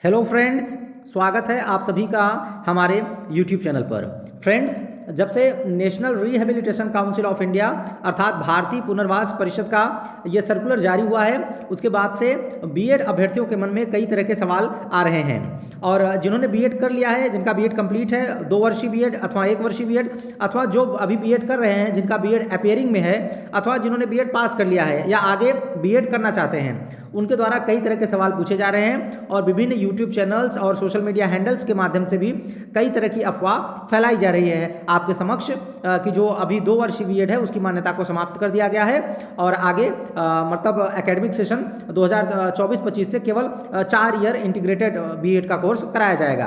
Hello friends, स्वागत है आप सभी का हमारे यूट्यूब चैनल पर। फ्रेंड्स, जब से national Rehabilitation Council of India अर्थात भारतीय पुनर्वास परिषद का ये सर्कुलर जारी हुआ है, उसके बाद से बीएड अभ्यर्थियों के मन में कई तरह के सवाल आ रहे हैं। और जिन्होंने बीएड कर लिया है, जिनका बीएड कंप्लीट है, 2 वर्षीय बीएड अथवा 1 वर्षीय बीएड, अथवा जो अभी बीएड कर रहे हैं, जिनका बीएड अपियरिंग में है, अथवा जिन्होंने बीएड पास कर लिया है या आगे बीएड करना चाहते हैं, उनके द्वारा कई तरह के सवाल पूछे जा रहे हैं। और विभिन्न यूट्यूब चैनल्स और सोशल मीडिया हैंडल्स के माध्यम से भी कई तरह की अफवाह फैलाई जा रही है आपके समक्ष कि जो अभी 2 वर्षीय बीएड है उसकी मान्यता को समाप्त कर दिया गया है और आगे मतलब एकेडमिक सेशन 2024-25 से केवल 4 ईयर इंटीग्रेटेड बीएड का कोर्स कराया जाएगा।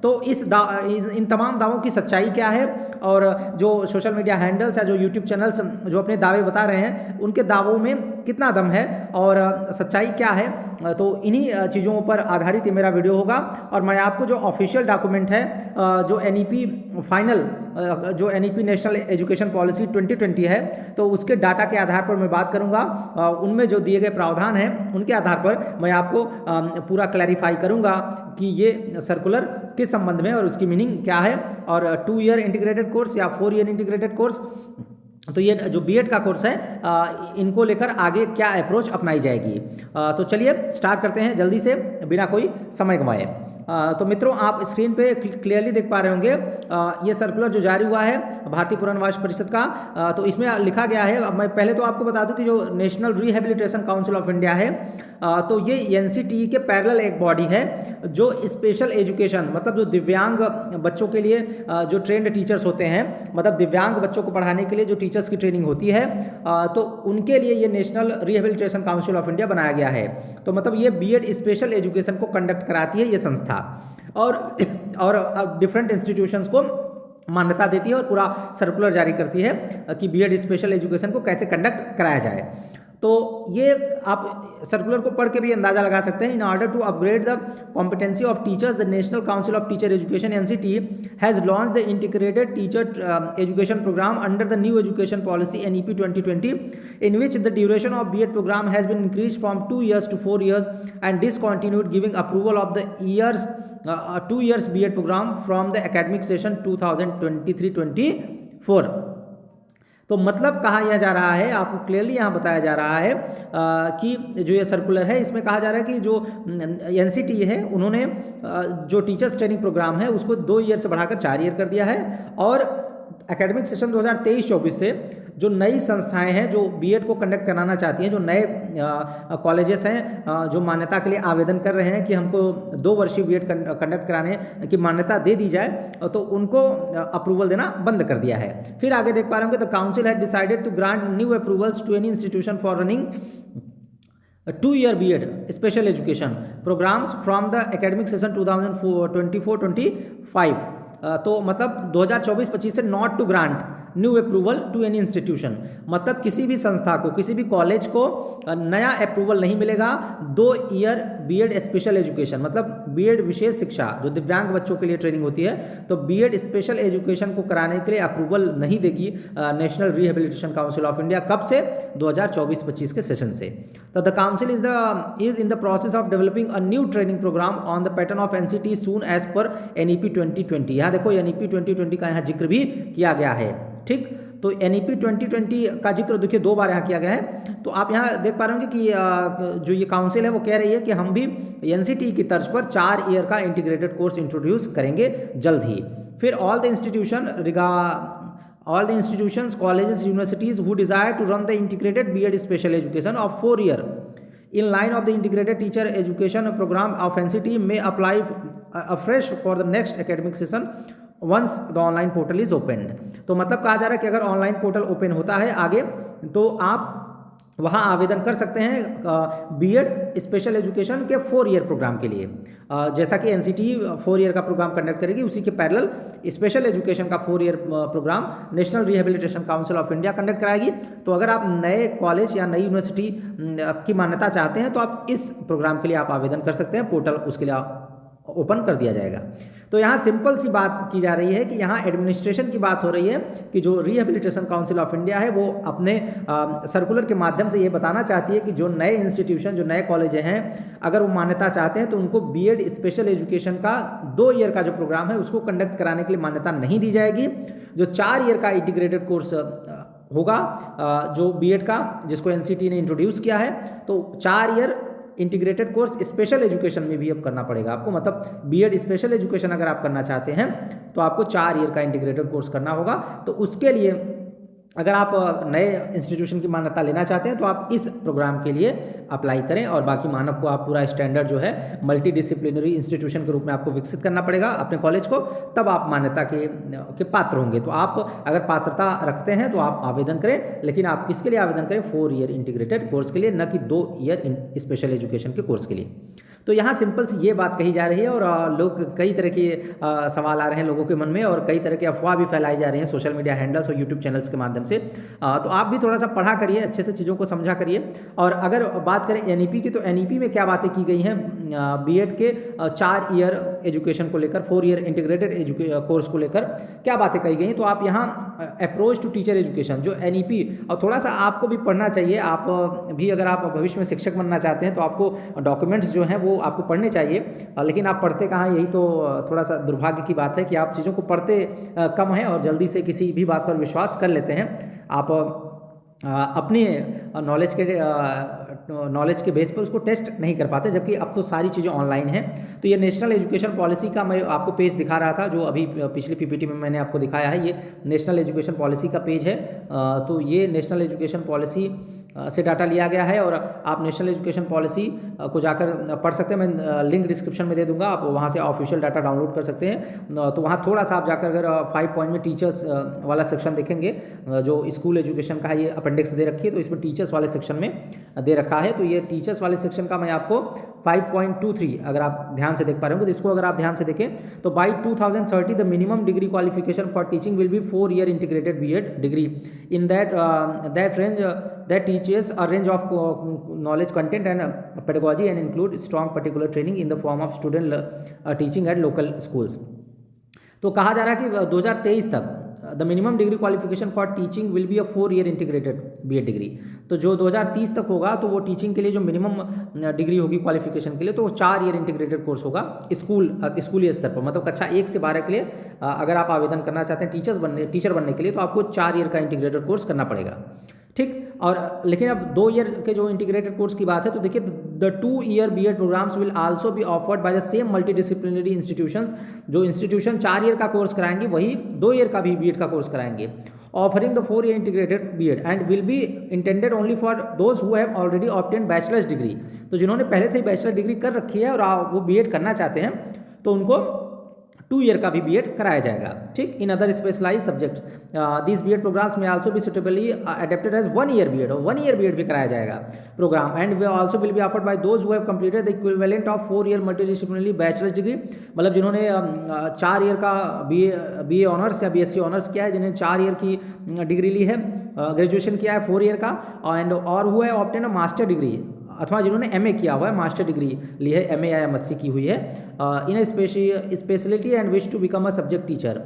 तो इन तमाम दावों की सच्चाई क्या है और जो सोशल मीडिया हैंडल्स या जो यूट्यूब चैनल्स जो अपने दावे बता रहे हैं, उनके दावों में कितना दम है और सच्चाई क्या है, तो इन्हीं चीज़ों पर आधारित ये मेरा वीडियो होगा। और मैं आपको जो ऑफिशियल डॉक्यूमेंट है, जो एनईपी फाइनल, जो एनईपी नेशनल एजुकेशन पॉलिसी 2020 है, तो उसके डाटा के आधार पर मैं बात करूंगा। उनमें जो दिए गए प्रावधान हैं उनके आधार पर मैं आपको पूरा क्लैरिफाई करूंगा कि ये सर्कुलर किस संबंध में और उसकी मीनिंग क्या है। और 2 ईयर इंटीग्रेटेड कोर्स या 4 ईयर इंटीग्रेटेड कोर्स, तो ये जो बीएड का कोर्स है, इनको लेकर आगे क्या अप्रोच अपनाई जाएगी। तो चलिए स्टार्ट करते हैं जल्दी से बिना कोई समय गंवाए। तो मित्रों, आप स्क्रीन पे क्लियरली देख पा रहे होंगे ये सर्कुलर जो जारी हुआ है भारतीय पुनर्वास परिषद का। तो इसमें लिखा गया है, अब मैं पहले तो आपको बता दूं कि जो national Rehabilitation Council of India है, तो ये एनसीटीई के पैरेलल एक बॉडी है जो स्पेशल एजुकेशन, मतलब जो दिव्यांग बच्चों के लिए जो ट्रेंड टीचर्स होते हैं, मतलब दिव्यांग बच्चों को पढ़ाने के लिए जो टीचर्स की ट्रेनिंग होती है, तो उनके लिए ये national Rehabilitation Council of India बनाया गया है। तो मतलब ये बीएड स्पेशल एजुकेशन को कंडक्ट कराती है ये संस्था, और डिफरेंट इंस्टीट्यूशंस को मान्यता देती है और पूरा सर्कुलर जारी करती है कि बीएड स्पेशल एजुकेशन को कैसे कंडक्ट कराया जाए। तो ये आप सर्कुलर को पढ़ के भी अंदाजा लगा सकते हैं। In order to upgrade the competency of teachers, the National Council of Teacher Education NCT has launch the integrated teacher education programme under the New Education Policy NEP 2020, in which the duration of BEd program has been increased from 2 years to 4 years and discontinued, giving approval of the 2 years BEd program from the academic session 2023-24। तो मतलब कहा यह जा रहा है, आपको clearly यहाँ बताया जा रहा है कि जो ये सर्कुलर है इसमें कहा जा रहा है कि जो एनसीटी है उन्होंने जो टीचर्स ट्रेनिंग प्रोग्राम है उसको 2 ईयर से बढ़ाकर 4 ईयर कर दिया है। और एकेडमिक सेशन 2023-24 से जो नई संस्थाएं हैं जो बीएड को कंडक्ट कराना चाहती हैं, जो नए कॉलेजेस हैं जो मान्यता के लिए आवेदन कर रहे हैं कि हमको 2 वर्षीय बीएड कंडक्ट कराने की मान्यता दे दी जाए, तो उनको अप्रूवल देना बंद कर दिया है। फिर आगे देख पा रहे होंगे, the council had decided to grant new approvals to any institution for running 2 year BEd special education programs from the academic session 2024-25। तो मतलब 2024-25 से not to grant new approval to any institution, मतलब किसी भी संस्था को, किसी भी कॉलेज को नया अप्रूवल नहीं मिलेगा 2 ईयर बीएड स्पेशल एजुकेशन, मतलब बीएड विशेष शिक्षा जो दिव्यांग बच्चों के लिए ट्रेनिंग होती है, तो बीएड स्पेशल एजुकेशन को कराने के लिए अप्रूवल नहीं देगी National Rehabilitation Council of India. कब से? 2024-25 के सेशन से। तो the council is in the process of developing a new training programme on the pattern of NCT soon as per NEP 2020। यहाँ देखो एनईपी 2020 का यहाँ जिक्र भी किया गया है, ठीक। तो एनईपी 2020 का जिक्र देखिए 2 बार यहाँ किया गया है। तो आप यहाँ देख पा रहे होंगे कि जो ये काउंसिल है वो कह रही है कि हम भी एनसीटी की तर्ज पर 4 ईयर का इंटीग्रेटेड कोर्स इंट्रोड्यूस करेंगे जल्द ही। फिर all the institutions, colleges, universities who desire to run the integrated BEd special education of 4 year in line of the integrated teacher education program of NCT may apply afresh for the next academic session once the online portal is opened। तो मतलब कहा जा रहा है कि अगर online portal open होता है आगे, तो आप वहाँ आवेदन कर सकते हैं बीएड स्पेशल एजुकेशन के 4 ईयर प्रोग्राम के लिए। जैसा कि एनसीटी 4 ईयर का प्रोग्राम कंडक्ट करेगी, उसी के पैरेलल स्पेशल एजुकेशन का 4 year programme National Rehabilitation Council of India conduct कराएगी। तो अगर आप नए कॉलेज या नई यूनिवर्सिटी की मान्यता चाहते हैं तो आप इस प्रोग्राम के लिए आप आवेदन कर सकते हैं, पोर्टल उसके लिए ओपन कर दिया जाएगा। तो यहाँ सिंपल सी बात की जा रही है कि यहाँ एडमिनिस्ट्रेशन की बात हो रही है कि जो रिहेबिलिटेशन काउंसिल ऑफ इंडिया है वो अपने सर्कुलर के माध्यम से ये बताना चाहती है कि जो नए इंस्टीट्यूशन, जो नए कॉलेज हैं, अगर वो मान्यता चाहते हैं तो उनको बीएड स्पेशल एजुकेशन का 2 ईयर का जो प्रोग्राम है उसको कंडक्ट कराने के लिए मान्यता नहीं दी जाएगी। जो 4 ईयर का इंटीग्रेटेड कोर्स होगा जो बीएड का, जिसको एनसीटी ने इंट्रोड्यूस किया है, तो 4 year integrated course special education में भी अब करना पड़ेगा आपको। मतलब बीएड स्पेशल एजुकेशन अगर आप करना चाहते हैं तो आपको 4 ईयर का इंटीग्रेटेड कोर्स करना होगा। तो उसके लिए अगर आप नए इंस्टीट्यूशन की मान्यता लेना चाहते हैं तो आप इस प्रोग्राम के लिए अप्लाई करें, और बाकी मानक को आप पूरा स्टैंडर्ड जो है मल्टी डिसिप्लिनरी इंस्टीट्यूशन के रूप में आपको विकसित करना पड़ेगा अपने कॉलेज को, तब आप मान्यता के पात्र होंगे। तो आप अगर पात्रता रखते हैं तो आप आवेदन करें, लेकिन आप किसके लिए आवेदन करें? 4 ईयर इंटीग्रेटेड कोर्स के लिए, न कि 2 ईयर स्पेशल एजुकेशन के कोर्स के लिए। तो यहाँ सिंपल सी ये बात कही जा रही है, और लोग कई तरह के सवाल आ रहे हैं लोगों के मन में, और कई तरह की अफवाह भी फैलाई जा रही हैं सोशल मीडिया हैंडल्स और यूट्यूब चैनल्स के माध्यम से। तो आप भी थोड़ा सा पढ़ा करिए, अच्छे से चीज़ों को समझा करिए। और अगर बात करें एनईपी की, तो एनईपी में क्या बातें की गई हैं बीएड के 4 ईयर एजुकेशन को लेकर, 4 ईयर इंटीग्रेटेड कोर्स को लेकर क्या बातें कही गई हैं। तो आप यहाँ अप्रोच टू टीचर एजुकेशन, जो एनईपी, और थोड़ा सा आपको भी पढ़ना चाहिए। आप भी अगर आप भविष्य में शिक्षक बनना चाहते हैं तो आपको डॉक्यूमेंट्स जो हैं वो आपको पढ़ने चाहिए, लेकिन आप पढ़ते कहाँ, यही तो थोड़ा सा दुर्भाग्य की बात है कि आप चीज़ों को पढ़ते कम हैं और जल्दी से किसी भी बात पर विश्वास कर लेते हैं। आप अपने नॉलेज के बेस पर उसको टेस्ट नहीं कर पाते, जबकि अब तो सारी चीज़ें ऑनलाइन हैं। तो ये नेशनल एजुकेशन पॉलिसी का मैं आपको पेज दिखा रहा था, जो अभी पिछली पीपीटी में मैंने आपको दिखाया है। ये नेशनल एजुकेशन पॉलिसी का पेज है। तो ये नेशनल एजुकेशन पॉलिसी से डाटा लिया गया है, और आप नेशनल एजुकेशन पॉलिसी को जाकर पढ़ सकते हैं। मैं लिंक डिस्क्रिप्शन में दे दूंगा, आप वहाँ से ऑफिशियल डाटा डाउनलोड कर सकते हैं। तो वहाँ थोड़ा सा आप जाकर अगर 5 पॉइंट में टीचर्स वाला सेक्शन देखेंगे, जो स्कूल एजुकेशन का है, ये अपेंडिक्स दे रखी है, तो इसमें टीचर्स वाले सेक्शन में दे रखा है। तो ये टीचर्स वाले सेक्शन का मैं आपको 5.23 अगर आप ध्यान से देख पा रहे हो, तो इसको अगर आप ध्यान से देखें तो by 2030 the minimum degree qualification for teaching will be 4 year integrated BEd degree in that range that teaches a range of knowledge, content and pedagogy, and include strong particular training in the form of student teaching at local schools। तो कहा जा रहा है कि 2023 तक the minimum degree qualification for teaching will be a 4 year integrated BEd degree. तो जो 2030 तक होगा तो वो टीचिंग के लिए जो मिनिमम डिग्री होगी क्वालिफिकेशन के लिए, तो वो 4 ईयर इंटीग्रेटेड कोर्स होगा स्कूली स्तर पर। मतलब कक्षा 1 से 12 के लिए अगर आप आवेदन करना चाहते हैं टीचर बनने के लिए, तो आपको 4 ईयर का इंटीग्रेटेड कोर्स करना पड़ेगा, ठीक। और लेकिन अब 2 ईयर के जो इंटीग्रेटेड कोर्स की बात है, तो देखिए the 2 year BEd programmes will also be offered by the same multidisciplinary institutions. जो इंस्टीट्यूशन 4 ईयर का कोर्स कराएंगे वही 2 ईयर का भी बीएड का कोर्स कराएंगे, offering the 4 year integrated BEd and will be intended only for those who have already obtain bachelor's degree. तो जिन्होंने पहले से ही बैचलर डिग्री कर रखी है और वो बीएड करना चाहते हैं, तो उनको 2 ईयर का भी बीएड कराया जाएगा, ठीक। In other specialise subjects this BEd programmes में also be suitably adapted as 1 year BEd, और 1 ईयर बीएड भी कराया जाएगा programme, and we also will be offered by those who have completed the equivalent of 4 year multidisciplinary bachelors degree. मतलब जिन्होंने 4 year का BA honours या BSc honours किया है, जिन्हें 4 ईयर की डिग्री ली है, ग्रेजुएशन किया है 4 ईयर का, एंड और who have obtain a master degree, अथवा जिन्होंने एमए किया हुआ है, मास्टर डिग्री ली है, एमए या एमएससी की हुई है in a specialty and wish to become a subject teacher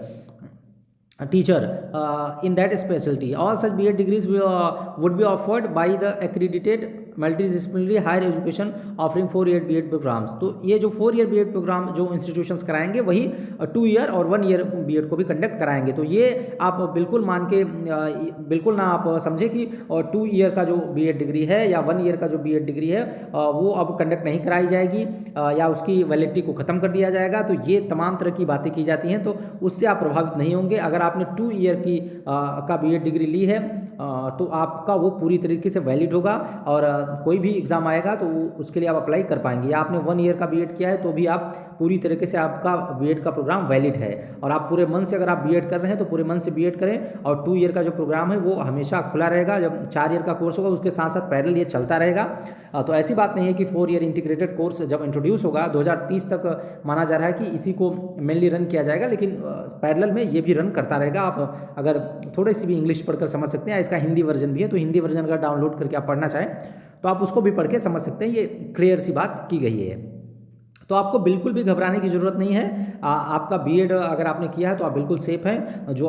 in that specialty. All such BEd degrees would be offered by the accredited multidisciplinary higher education offering 4 year BEd programmes. तो ये जो 4 year BEd programme जो institutions कराएंगे वही 2 year और 1 year BEd को भी conduct कराएंगे। तो ये आप बिल्कुल मान के बिल्कुल ना आप समझे कि 2 ईयर का जो बीएड डिग्री है या 1 ईयर का जो बीएड डिग्री है वो अब कंडक्ट नहीं कराई जाएगी या उसकी वैलिडिटी को ख़त्म कर दिया जाएगा। तो ये तमाम तरह की बातें की जाती हैं, तो उससे आप प्रभावित नहीं होंगे। अगर आपने 2 ईयर की का बीएड डिग्री ली है तो आपका वो पूरी तरीके से वैलिड होगा और कोई भी एग्ज़ाम आएगा तो उसके लिए आप अप्लाई कर पाएंगे। या आपने 1 ईयर का बीएड किया है तो भी आप पूरी तरीके से आपका बीएड का प्रोग्राम वैलिड है और आप पूरे मन से अगर आप बीएड कर रहे हैं तो पूरे मन से बीएड करें। और 2 ईयर का जो प्रोग्राम है वो हमेशा खुला रहेगा। जब 4 ईयर का कोर्स होगा उसके साथ साथ पैरेलल ये चलता रहेगा। तो ऐसी बात नहीं है कि 4 ईयर इंटीग्रेटेड कोर्स जब इंट्रोड्यूस होगा 2030 तक माना जा रहा है कि इसी को मेनली रन किया जाएगा, लेकिन पैरेलल में ये भी रन करता रहेगा। आप अगर थोड़ी सी भी इंग्लिश पढ़कर समझ सकते हैं, इसका हिंदी वर्जन भी है, तो हिंदी वर्जन अगर डाउनलोड करके आप पढ़ना चाहें तो आप उसको भी पढ़ के समझ सकते हैं। ये क्लियर सी बात की गई है। तो आपको बिल्कुल भी घबराने की ज़रूरत नहीं है। आपका बीएड अगर आपने किया है तो आप बिल्कुल सेफ़ हैं। जो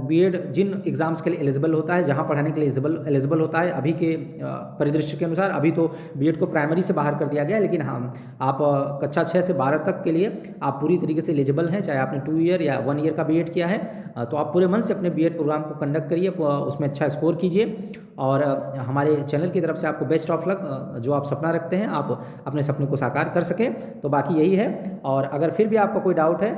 बीएड जिन एग्ज़ाम्स के लिए एलिजिबल होता है, जहाँ पढ़ाने के लिए एलिजिबल होता है, अभी के परिदृश्य के अनुसार अभी तो बीएड को प्राइमरी से बाहर कर दिया गया है, लेकिन हाँ, आप कक्षा 6 से 12 तक के लिए आप पूरी तरीके से एलिजिबल हैं। चाहे आपने 2 ईयर या 1 ईयर का बीएड किया है, तो आप पूरे मन से अपने बीएड प्रोग्राम को कंडक्ट करिए, उसमें अच्छा स्कोर कीजिए। और हमारे चैनल की तरफ से आपको बेस्ट ऑफ लक। जो आप सपना रखते हैं आप अपने सपने को साकार कर सकें। तो बाकी यही है। और अगर फिर भी आपका कोई डाउट है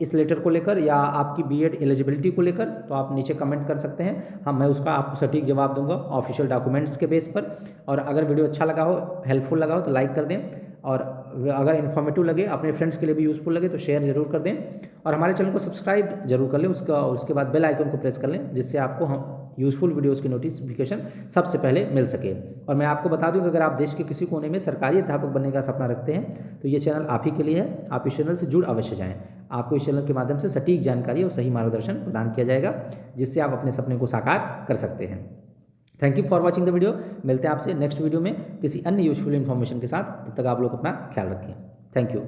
इस लेटर को लेकर या आपकी बीएड एलिजिबिलिटी को लेकर, तो आप नीचे कमेंट कर सकते हैं। हाँ, मैं उसका आपको सटीक जवाब दूंगा ऑफिशियल डॉक्यूमेंट्स के बेस पर। और अगर वीडियो अच्छा लगा हो, हेल्पफुल लगा हो, तो लाइक कर दें। और अगर इन्फॉर्मेटिव लगे, अपने फ्रेंड्स के लिए भी यूज़फुल लगे, तो शेयर जरूर कर दें। और हमारे चैनल को सब्सक्राइब जरूर कर लें, उसके बाद बेल आइकन को प्रेस कर लें, जिससे आपको हम यूज़फुल वीडियोज़ की नोटिफिकेशन सबसे पहले मिल सके। और मैं आपको बता दूं कि अगर आप देश के किसी कोने में सरकारी अध्यापक बनने का सपना रखते हैं, तो ये चैनल आप ही के लिए है। आप इस चैनल से जुड़ अवश्य जाएं। आपको इस चैनल के माध्यम से सटीक जानकारी और सही मार्गदर्शन प्रदान किया जाएगा, जिससे आप अपने सपने को साकार कर सकते हैं। Thank you for watching the video. मिलते हैं आपसे नेक्स्ट वीडियो में किसी अन्य यूजफुल इन्फॉर्मेशन के साथ। तब तक आप लोग अपना ख्याल रखें। Thank you.